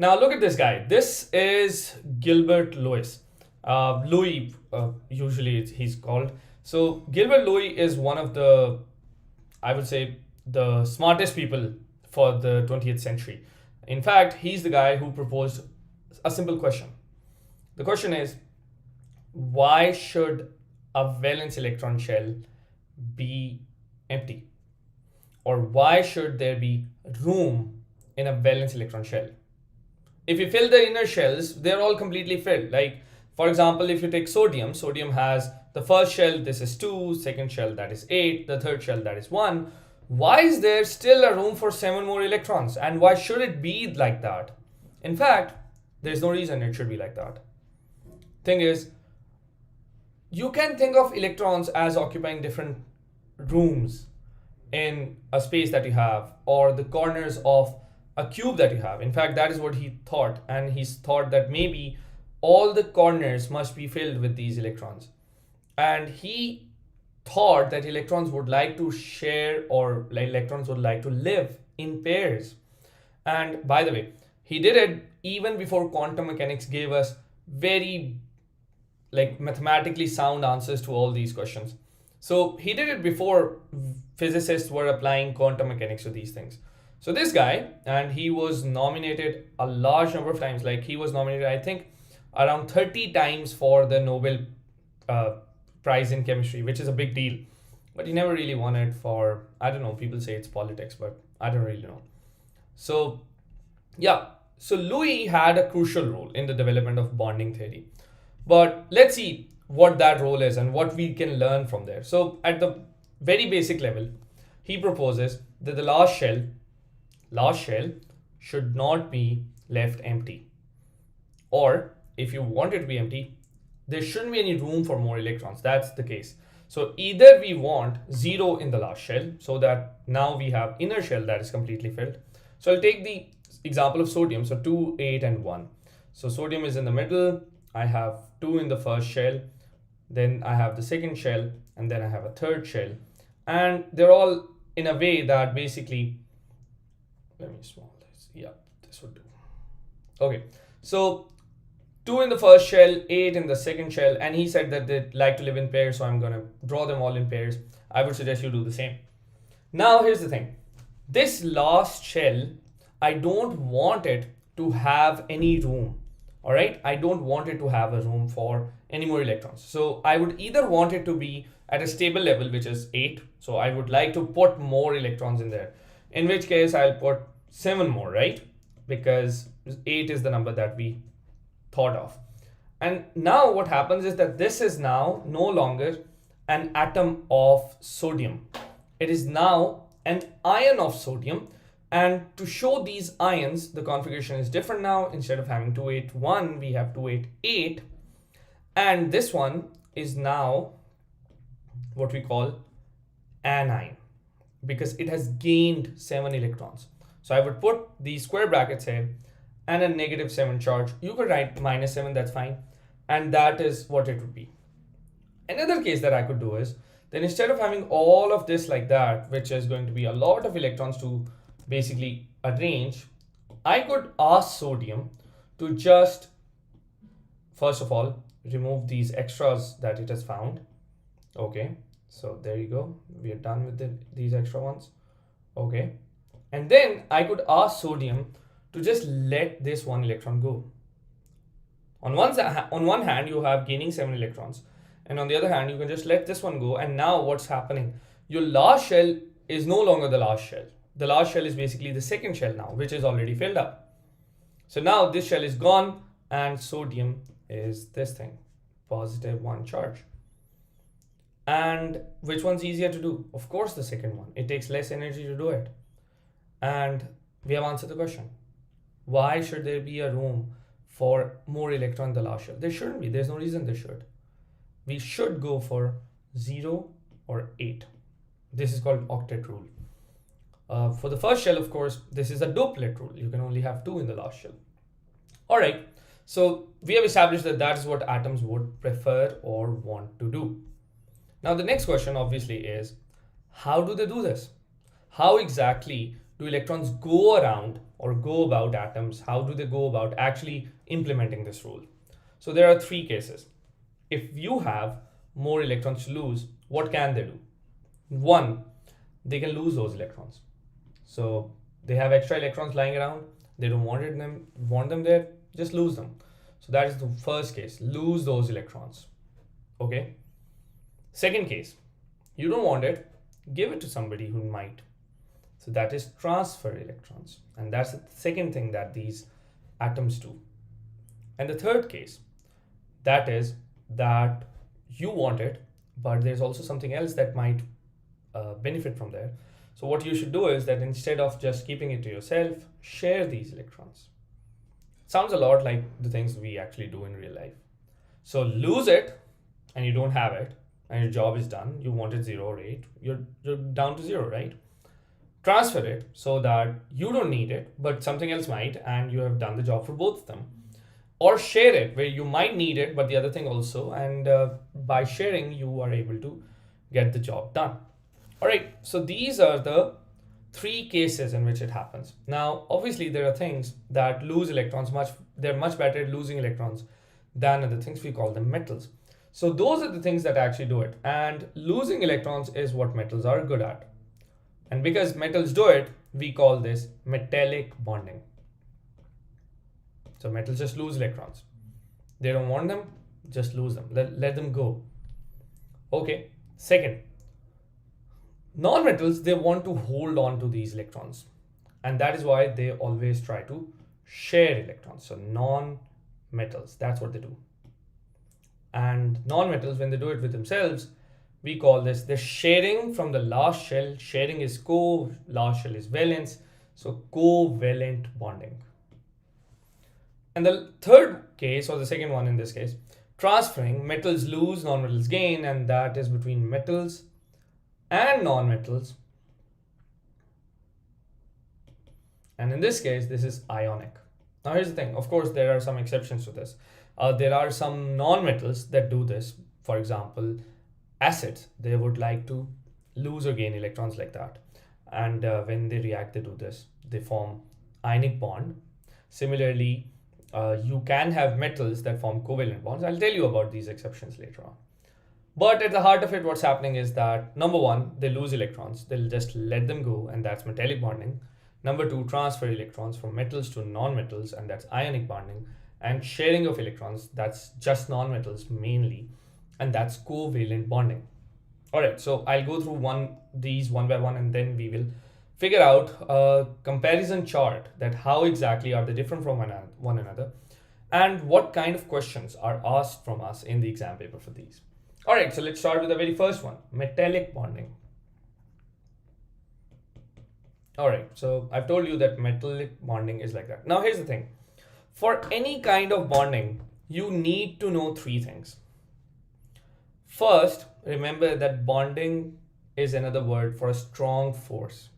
Now look at this guy. This is Gilbert Lewis. Louis, usually he's called. So Gilbert Louis is one of the, I would say, the smartest people for the 20th century. In fact, he's the guy who proposed a simple question. The question is, why should a valence electron shell be empty? Or why should there be room in a valence electron shell? If you fill the inner shells, they're all completely filled. Like, for example, if you take sodium, sodium has the first shell, this is 2, second shell, that is 8, the third shell, that is 1. Why is there still a room for 7 more electrons? And why should it be like that? In fact, there's no reason it should be like that. Thing is, you can think of electrons as occupying different rooms in a space that you have, or the corners of a cube that you have. In fact, that is what he thought, and he's thought that maybe all the corners must be filled with these electrons. And he thought that electrons would like to share, or like electrons would like to live in pairs. And by the way, he did it even before quantum mechanics gave us very mathematically sound answers to all these questions. So he did it before physicists were applying quantum mechanics to these things. So this guy, and he was nominated a large number of times, like he was nominated, I think, around 30 times for the Nobel Prize in Chemistry, which is a big deal. But he never really won it for, I don't know, people say it's politics, but I don't really know. So yeah, so Louis had a crucial role in the development of bonding theory. But let's see what that role is and what we can learn from there. So at the very basic level, he proposes that the last shell should not be left empty. Or if you want it to be empty, there shouldn't be any room for more electrons. That's the case. So either we want 0 in the last shell, so that now we have inner shell that is completely filled. So I'll take the example of sodium. So 2, 8, and 1. So sodium is in the middle. I have 2 in the first shell. Then I have the second shell. And then I have a third shell. And they're all in a way that basically, let me small this. Yeah, this would do. Okay, so 2 in the first shell, 8 in the second shell, and he said that they'd like to live in pairs, so I'm going to draw them all in pairs. I would suggest you do the same. Now, here's the thing. This last shell, I don't want it to have any room. All right, I don't want it to have a room for any more electrons. So I would either want it to be at a stable level, which is 8. So I would like to put more electrons in there, in which case I'll put 7 more, right? Because 8 is the number that we thought of. And now what happens is that this is now no longer an atom of sodium. It is now an ion of sodium. And to show these ions, the configuration is different now. Instead of having 281, we have 288. And this one is now what we call anion, because it has gained 7 electrons. So I would put these square brackets here and a -7 charge. You could write -7, that's fine. And that is what it would be. Another case that I could do is, then instead of having all of this like that, which is going to be a lot of electrons to basically arrange, I could ask sodium to just, first of all, remove these extras that it has found. Okay, so there you go. We are done with these extra ones. Okay, and then I could ask sodium to just let this 1 electron go. On one hand, you have gaining 7 electrons, and on the other hand, you can just let this one go. And now what's happening? Your last shell is no longer the last shell. The last shell is basically the second shell now, which is already filled up. So now this shell is gone, and sodium is this thing, +1 charge. And which one's easier to do? Of course, the second one. It takes less energy to do it. And we have answered the question. Why should there be a room for more electron in the last shell? There shouldn't be. There's no reason there should. We should go for 0 or 8. This is called octet rule. For the first shell, of course, this is a duplet rule. You can only have 2 in the last shell. All right. So we have established that that is what atoms would prefer or want to do. Now, the next question obviously is, how do they do this? How exactly do electrons go around or go about atoms? How do they go about actually implementing this rule? So there are three cases. If you have more electrons to lose, what can they do? One, they can lose those electrons. So they have extra electrons lying around, they don't want them there, just lose them. So that is the first case, lose those electrons. Okay. Second case, you don't want it, give it to somebody who might. So that is transfer electrons. And that's the second thing that these atoms do. And the third case, that is that you want it, but there's also something else that might benefit from there. So what you should do is that instead of just keeping it to yourself, share these electrons. Sounds a lot like the things we actually do in real life. So lose it and you don't have it and your job is done. You wanted 0 or 8, you're down to 0, right? Transfer it so that you don't need it, but something else might, and you have done the job for both of them. Or share it where you might need it, but the other thing also, and by sharing, you are able to get the job done. All right, so these are the three cases in which it happens. Now, obviously, there are things that lose electrons they're much better at losing electrons than other things. We call them metals. So those are the things that actually do it. And losing electrons is what metals are good at. And because metals do it, we call this metallic bonding. So metals just lose electrons. They don't want them, just lose them. Let them go. Okay, second, non-metals, they want to hold on to these electrons. And that is why they always try to share electrons. So non-metals, that's what they do. And non-metals, when they do it with themselves, we call this the sharing from the last shell. Sharing is co, last shell is valence. So covalent bonding. And the third case, or the second one in this case, transferring, metals lose, non-metals gain, and that is between metals and non-metals. And in this case, this is ionic. Now here's the thing, of course, there are some exceptions to this. There are some non-metals that do this. For example, acids, they would like to lose or gain electrons like that. And when they react, they do this. They form ionic bond. Similarly, you can have metals that form covalent bonds. I'll tell you about these exceptions later on. But at the heart of it, what's happening is that number one, they lose electrons. They'll just let them go, and that's metallic bonding. Number two, transfer electrons from metals to non-metals, and that's ionic bonding. And sharing of electrons, that's just non-metals mainly, and that's covalent bonding. All right, so I'll go through these one by one, and then we will figure out a comparison chart that how exactly are they different from one another, and what kind of questions are asked from us in the exam paper for these. All right, so let's start with the very first one, metallic bonding. All right, so I've told you that metallic bonding is like that. Now here's the thing. For any kind of bonding, you need to know three things. First, remember that bonding is another word for a strong force.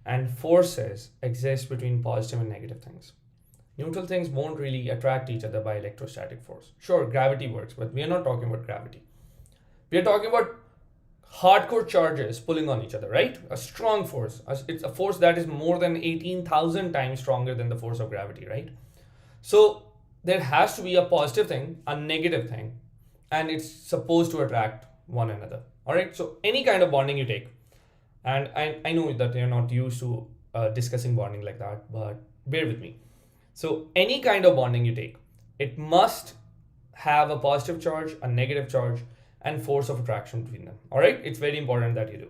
And forces exist between positive and negative things. Neutral things won't really attract each other by electrostatic force. Sure, gravity works, but we are not talking about gravity. We are talking about hardcore charges pulling on each other, right? A strong force. It's a force that is more than 18,000 times stronger than the force of gravity, right? So there has to be a positive thing, a negative thing, and it's supposed to attract one another. All right, so any kind of bonding you take, and I know that you're not used to discussing bonding like that, but bear with me. So any kind of bonding you take, it must have a positive charge, a negative charge, and force of attraction between them. All right, it's very important that you do.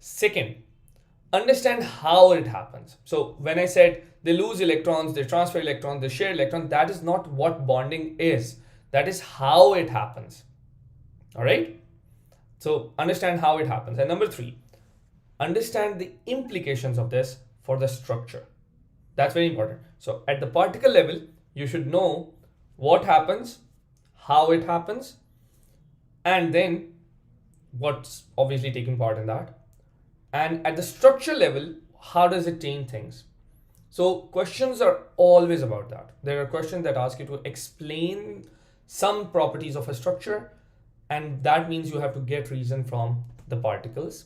Second, understand how it happens. So when I said they lose electrons, they transfer electrons, they share electrons, that is not what bonding is. That is how it happens. All right, so understand how it happens. And number three, understand the implications of this for the structure. That's very important. So at the particle level, you should know what happens, how it happens, and then what's obviously taking part in that. And at the structure level, how does it change things? So questions are always about that. There are questions that ask you to explain some properties of a structure, and that means you have to get reason from the particles,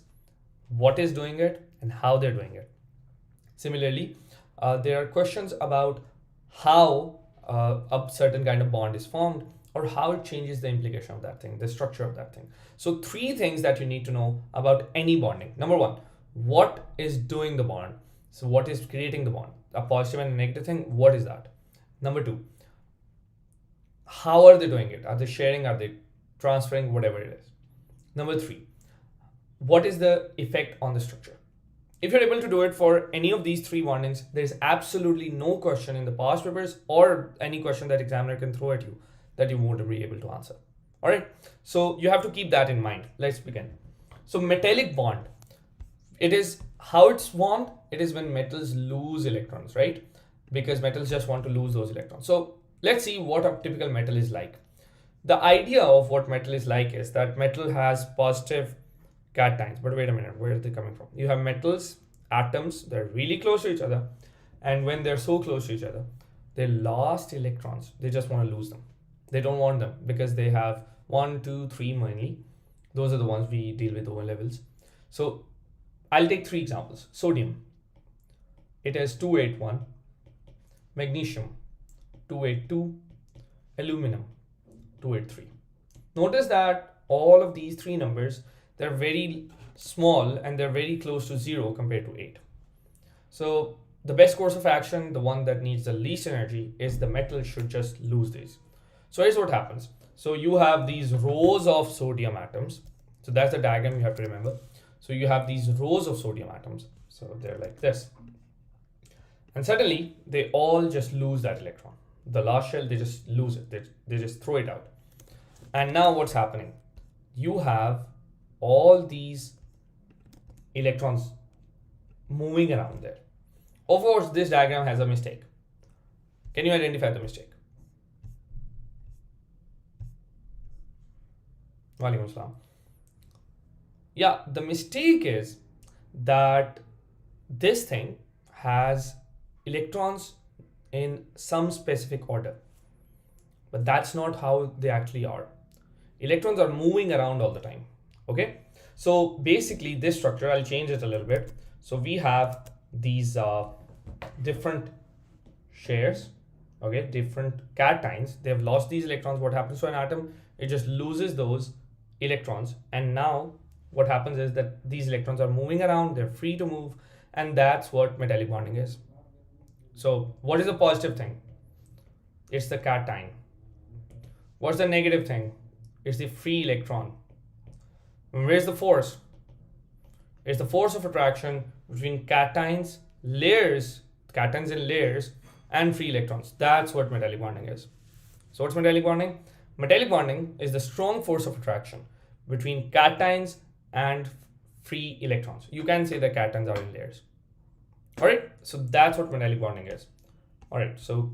what is doing it, and how they're doing it. Similarly, there are questions about how a certain kind of bond is formed or how it changes the implication of that thing, the structure of that thing. So three things that you need to know about any bonding. Number one, what is doing the bond? So what is creating the bond? A positive and a negative thing, what is that? Number two, how are they doing it? Are they sharing? Are they transferring? Whatever it is. Number three, what is the effect on the structure? If you're able to do it for any of these three bondings, there's absolutely no question in the past papers or any question that examiner can throw at you that you won't be able to answer. All right, so you have to keep that in mind. Let's begin. So metallic bond, it is how it's formed. It is when metals lose electrons, right? Because metals just want to lose those electrons. So let's see what a typical metal is like. The idea of what metal is like is that metal has positive cations. But wait a minute, where are they coming from? You have metals, atoms, they're really close to each other. And when they're so close to each other, they lost electrons. They just want to lose them. They don't want them because they have 1, 2, 3 mainly. Those are the ones we deal with over levels. So I'll take three examples. Sodium, it has 281. Magnesium, 282. Aluminum, 283. Notice that all of these three numbers, they're very small and they're very close to 0 compared to 8. So the best course of action, the one that needs the least energy, is the metal should just lose these. So here's what happens. So you have these rows of sodium atoms. So that's the diagram you have to remember. So you have these rows of sodium atoms. So they're like this. And suddenly they all just lose that electron. The last shell, they just lose it. They just throw it out. And now what's happening? You have all these electrons moving around there. Of course, this diagram has a mistake. Can you identify the mistake? Walaikum assalam. Yeah, the mistake is that this thing has electrons in some specific order, but that's not how they actually are. Electrons are moving around all the time. Okay, so basically this structure, I'll change it a little bit. So we have these different shares, okay, different cations. They've lost these electrons. What happens to an atom? It just loses those electrons, and now what happens is that these electrons are moving around, they're free to move, and that's what metallic bonding is. So what is the positive thing? It's the cation. What's the negative thing? It's the free electron. And where's the force? It's the force of attraction between cations, layers, cations in layers, and free electrons. That's what metallic bonding is. So what's metallic bonding? Metallic bonding is the strong force of attraction between cations and free electrons. You can say the cations are in layers. All right, so that's what metallic bonding is. All right, so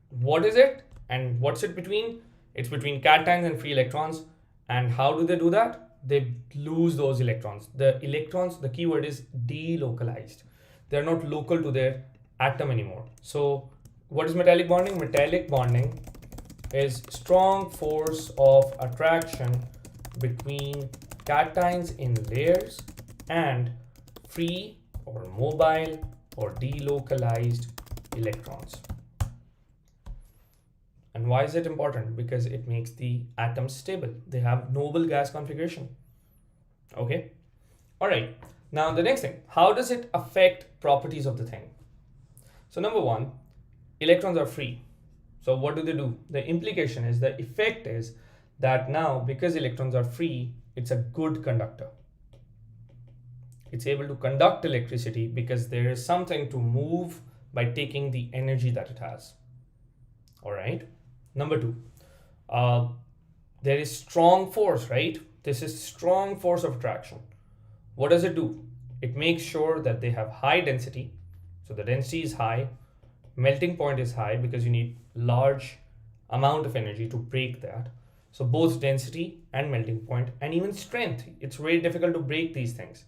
what is it and what's it between? It's between cations and free electrons. And how do they do that? They lose those electrons. The electrons, the keyword is delocalized. They're not local to their atom anymore. So what is metallic bonding? Metallic bonding is strong force of attraction between cations in layers and free or mobile or delocalized electrons. And why is it important? Because it makes the atoms stable. They have noble gas configuration. Okay. All right. Now the next thing, how does it affect properties of the thing? So number one, electrons are free. So what do they do? The implication is, the effect is that now because electrons are free, it's a good conductor. It's able to conduct electricity because there is something to move by taking the energy that it has. All right. Number two, there is strong force, right? This is strong force of attraction. What does it do? It makes sure that they have high density. So the density is high, melting point is high because you need large amount of energy to break that. So both density and melting point and even strength, it's very difficult to break these things.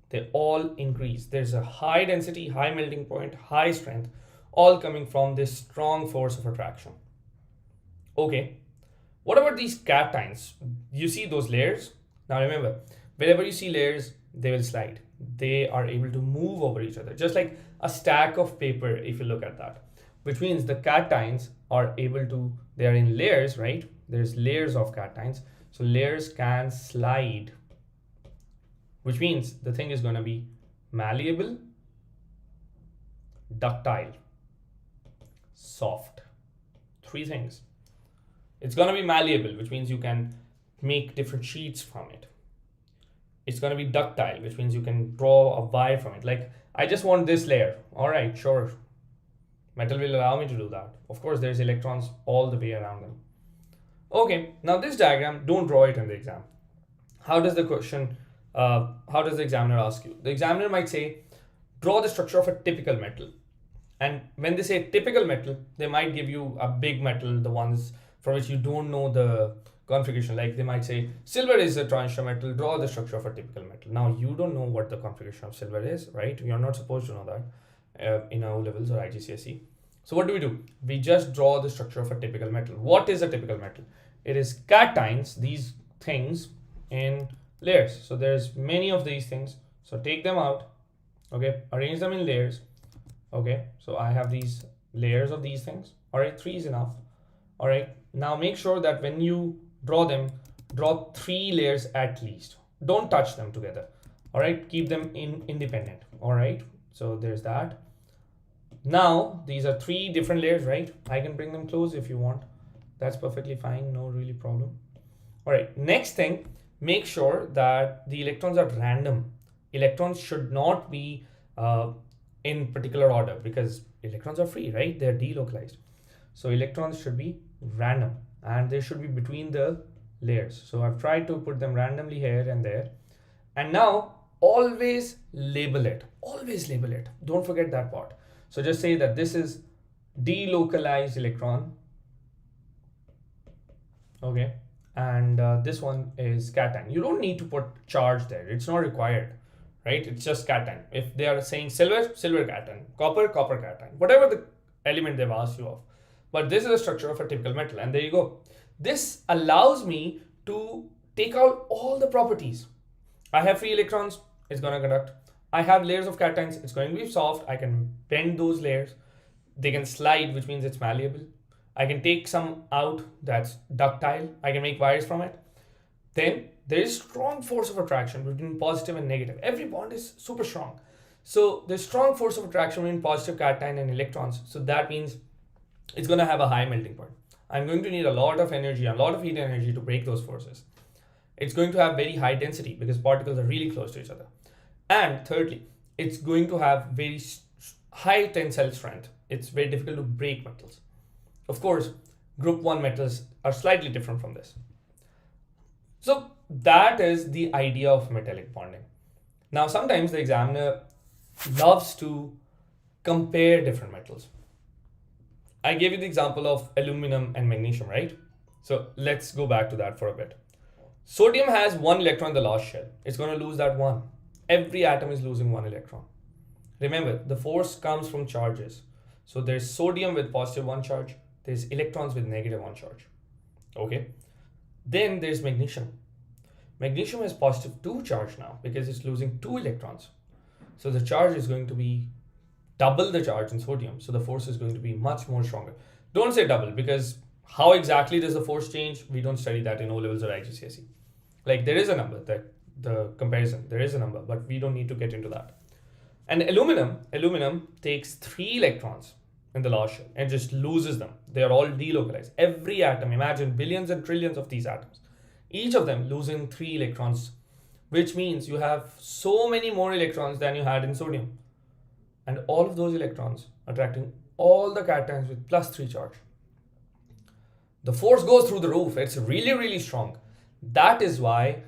They all increase. There's a high density, high melting point, high strength, all coming from this strong force of attraction. Okay, what about these cations? You see those layers? Now remember, wherever you see layers, they will slide. they are able to move over each other, just like a stack of paper if you look at that, which means the cations are able to, they are in layers, right? There's layers of cations, so layers can slide, which means the thing is going to be malleable, ductile, soft. Three things. It's going to be malleable, which means you can make different sheets from it. It's going to be ductile, which means you can draw a wire from it. Like, I just want this layer. All right, sure. Metal will allow me to do that. Of course, there's electrons all the way around them. Okay, now this diagram, don't draw it in the exam. How does the question, how does the examiner ask you? The examiner might say, draw the structure of a typical metal. And when they say typical metal, they might give you a big metal, the ones for which you don't know the configuration. Like they might say, silver is a transition metal, draw the structure of a typical metal. Now, you don't know what the configuration of silver is, right? You're not supposed to know that in O levels or IGCSE. So what do? We just draw the structure of a typical metal. What is a typical metal? It is cations, these things, in layers. So there's many of these things. So take them out, okay? Arrange them in layers, okay? So I have these layers of these things. All right, 3 is enough. All right, now make sure that when you draw them, draw 3 layers at least. Don't touch them together. All right, keep them independent. All right, so there's that. Now these are 3 different layers, right? I can bring them close if you want. That's perfectly fine, no really problem. All right, next thing, make sure that the electrons are random. Electrons should not be in particular order because electrons are free, right? They're delocalized. So electrons should be random and they should be between the layers. So I've tried to put them randomly here and there. And now always label it. Always label it. Don't forget that part. So just say that this is delocalized electron. Okay. And this one is cation. You don't need to put charge there. It's not required, right? It's just cation. If they are saying silver, silver cation, copper, copper cation, whatever the element they've asked you of. But this is the structure of a typical metal. And there you go. This allows me to take out all the properties. I have free electrons, it's going to conduct. I have layers of cations, it's going to be soft. I can bend those layers. They can slide, which means it's malleable. I can take some out, that's ductile. I can make wires from it. Then there is strong force of attraction between positive and negative. Every bond is super strong. So there's strong force of attraction between positive cation and electrons. So that means it's going to have a high melting point. I'm going to need a lot of energy, a lot of heat energy to break those forces. It's going to have very high density because particles are really close to each other. And thirdly, it's going to have very high tensile strength. It's very difficult to break metals. Of course, group 1 metals are slightly different from this. So that is the idea of metallic bonding. Now, sometimes the examiner loves to compare different metals. I gave you the example of aluminum and magnesium, right? So let's go back to that for a bit. Sodium has 1 electron in the last shell. It's going to lose that 1. Every atom is losing 1 electron. Remember, the force comes from charges. So there's sodium with positive 1 charge. There's electrons with negative 1 charge. Okay. Then there's magnesium. Magnesium has positive 2 charge now because it's losing 2 electrons. So the charge is going to be double the charge in sodium. So the force is going to be much more stronger. Don't say double because how exactly does the force change? We don't study that in O levels or IGCSE. Like there is a number, that the comparison, there is a number, but we don't need to get into that. And aluminum takes 3 electrons in the last shell and just loses them. They are all delocalized. Every atom, imagine billions and trillions of these atoms, each of them losing 3 electrons, which means you have so many more electrons than you had in sodium. And all of those electrons attracting all the cations with +3 charge. The force goes through the roof. It's really, really strong. That is why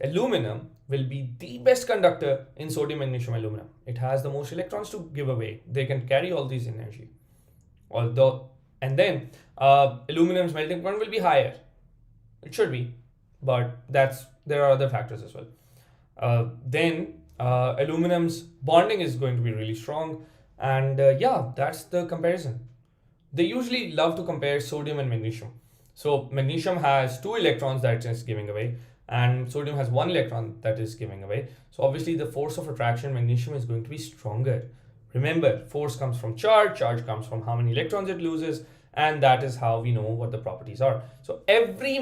aluminum will be the best conductor in sodium, magnesium, aluminum. It has the most electrons to give away. They can carry all these energy. And then aluminum's melting point will be higher. It should be, but there are other factors as well. Then aluminum's bonding is going to be really strong. And yeah, that's the comparison. They usually love to compare sodium and magnesium. So magnesium has 2 electrons that it's giving away, and sodium has one electron that is giving away. So obviously the force of attraction magnesium is going to be stronger. Remember, force comes from charge comes from how many electrons it loses, and that is how we know what the properties are. So every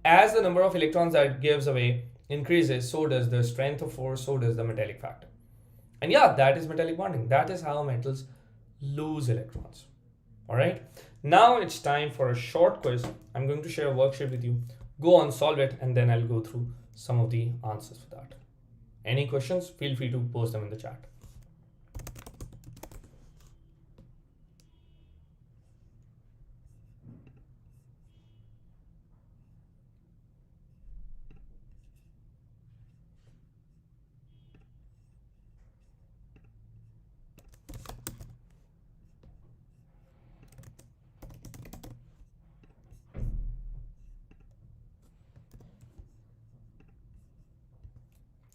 as the number of electrons that it gives away increases, so does the strength of force, so does the metallic factor. And yeah, that is metallic bonding. That is how metals lose electrons. All right. Now it's time for a short quiz. I'm going to share a worksheet with you. Go on, solve it, and then I'll go through some of the answers for that. Any questions? Feel free to post them in the chat.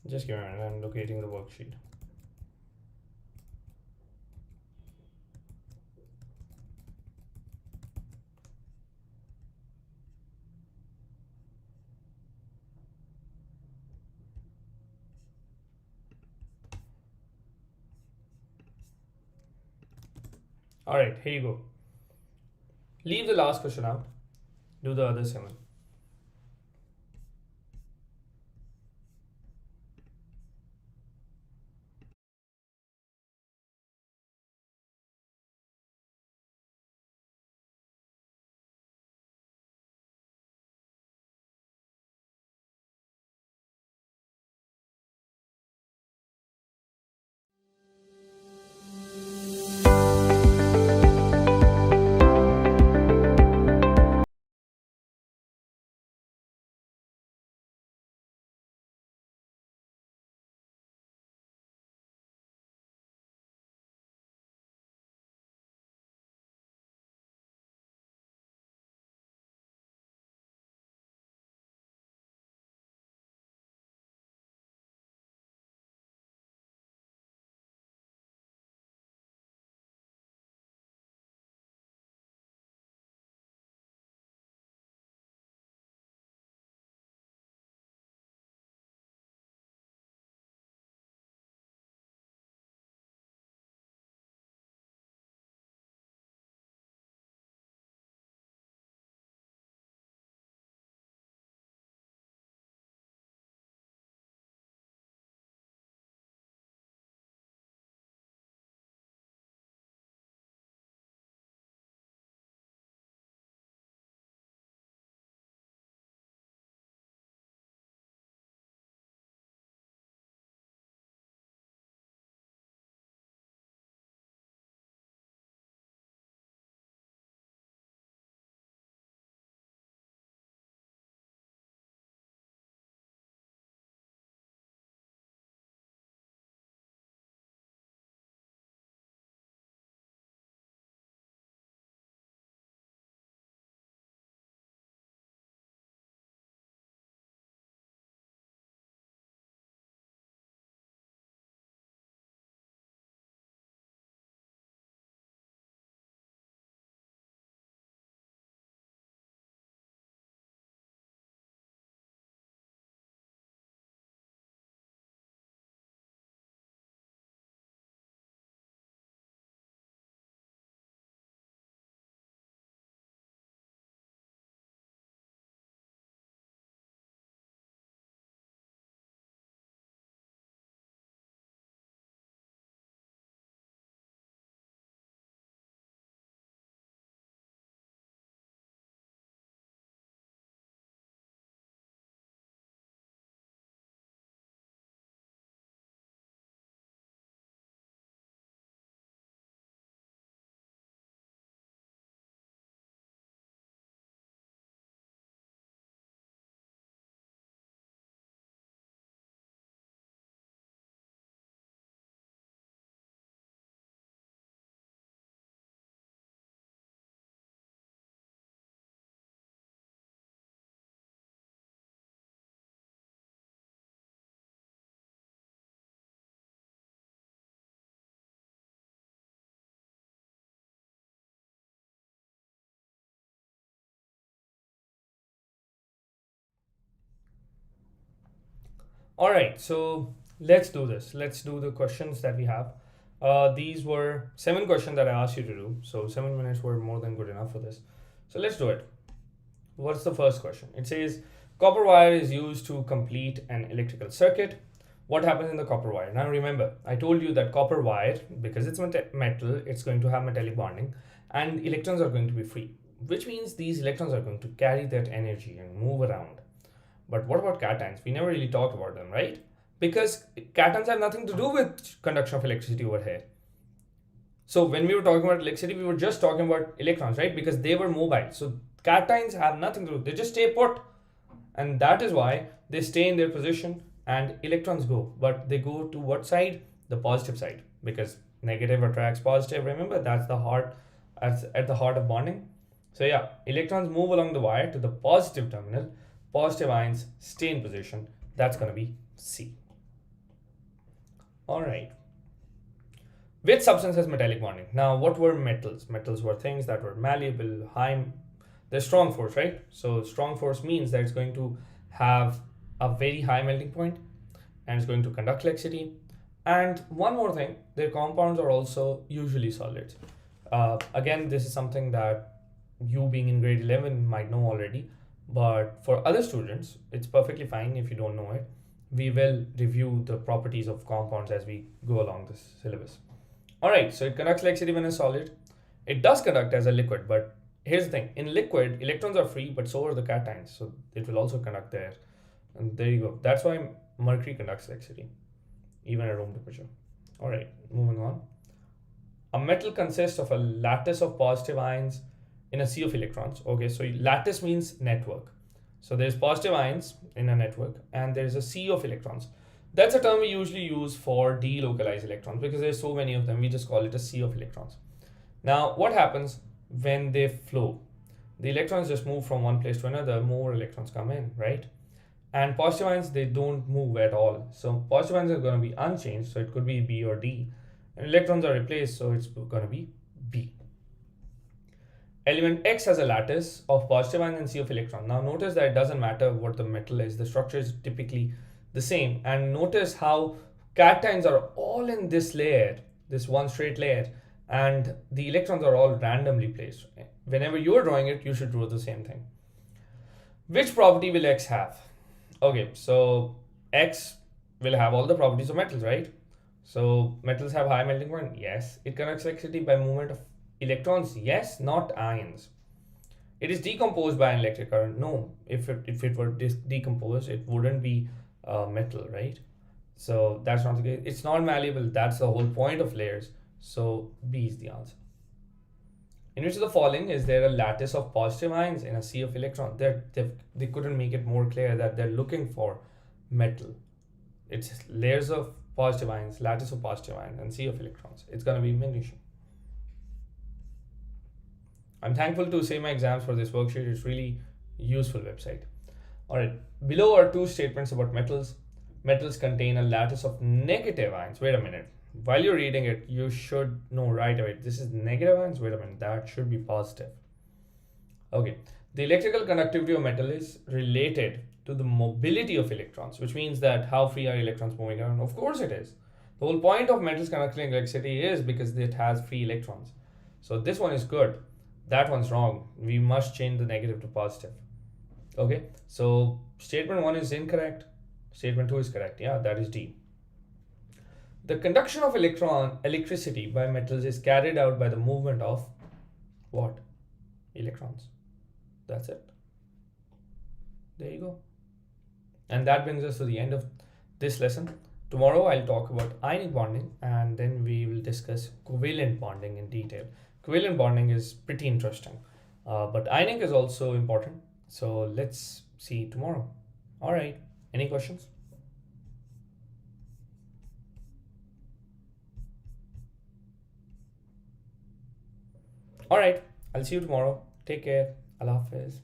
Just give me a minute, I'm locating the worksheet. All right, here you go. Leave the last question out. Do the other 7. All right, so let's do this. Let's do the questions that we have. These were 7 questions that I asked you to do. So 7 minutes were more than good enough for this. So let's do it. What's the first question? It says copper wire is used to complete an electrical circuit. What happens in the copper wire? Now remember, I told you that copper wire, because it's metal, it's going to have metallic bonding and electrons are going to be free, which means these electrons are going to carry that energy and move around. But what about cations? We never really talked about them, right? Because cations have nothing to do with conduction of electricity over here. So when we were talking about electricity, we were just talking about electrons, right? Because they were mobile. So cations have nothing to do. They just stay put. And that is why they stay in their position and electrons go. But they go to what side? The positive side. Because negative attracts positive. Remember, that's the heart, at the heart of bonding. So yeah, electrons move along the wire to the positive terminal. Positive ions stay in position. That's going to be C. All right. Which substance has metallic bonding? Now, what were metals? Metals were things that were malleable, they're strong force, right? So strong force means that it's going to have a very high melting point and it's going to conduct electricity. And one more thing, their compounds are also usually solids. Again, this is something that you being in grade 11 might know already, but for other students, it's perfectly fine if you don't know it. We will review the properties of compounds as we go along this syllabus. All right, so it conducts electricity when it's solid. It does conduct as a liquid, but here's the thing. In liquid, electrons are free, but so are the cations. So it will also conduct there. And there you go. That's why mercury conducts electricity, even at room temperature. All right, moving on. A metal consists of a lattice of positive ions in a sea of electrons. Okay, so lattice means network. So there's positive ions in a network and there's a sea of electrons. That's a term we usually use for delocalized electrons because there's so many of them. We just call it a sea of electrons. Now, what happens when they flow? The electrons just move from one place to another. More electrons come in, right? And positive ions, they don't move at all. So positive ions are going to be unchanged. So it could be B or D. And electrons are replaced. So it's going to be B. Element X has a lattice of positive ions and sea of electrons. Now notice that it doesn't matter what the metal is. The structure is typically the same. And notice how cations are all in this layer, this one straight layer, and the electrons are all randomly placed. Whenever you're drawing it, you should draw the same thing. Which property will X have? Okay, so X will have all the properties of metals, right? So metals have high melting point. Yes. It conducts electricity by movement of electrons. Yes, not ions. It is decomposed by an electric current. No, if it were decomposed, it wouldn't be metal, right? So that's not the case. It's not malleable. That's the whole point of layers. So B is the answer. In which of the following is there a lattice of positive ions in a sea of electrons? They couldn't make it more clear that they're looking for metal. It's layers of positive ions, lattice of positive ions, and sea of electrons. It's going to be magnesium. I'm thankful to Say My Exams for this worksheet. It's really useful website. All right, below are 2 statements about metals. Metals contain a lattice of negative ions. Wait a minute. While you're reading it, you should know right away. This is negative ions. Wait a minute. That should be positive. Okay. The electrical conductivity of metal is related to the mobility of electrons, which means that how free are electrons moving around? Of course it is. The whole point of metals conducting electricity is because it has free electrons. So this one is good. That one's wrong. We must change the negative to positive. Okay. So statement 1 is incorrect. Statement 2 is correct. Yeah, that is D. The conduction of electricity by metals is carried out by the movement of what? Electrons. That's it. There you go. And that brings us to the end of this lesson. Tomorrow I'll talk about ionic bonding and then we will discuss covalent bonding in detail. Covalent bonding is pretty interesting, but ionic is also important. So let's see tomorrow. All right. Any questions? All right. I'll see you tomorrow. Take care. Allah Hafiz.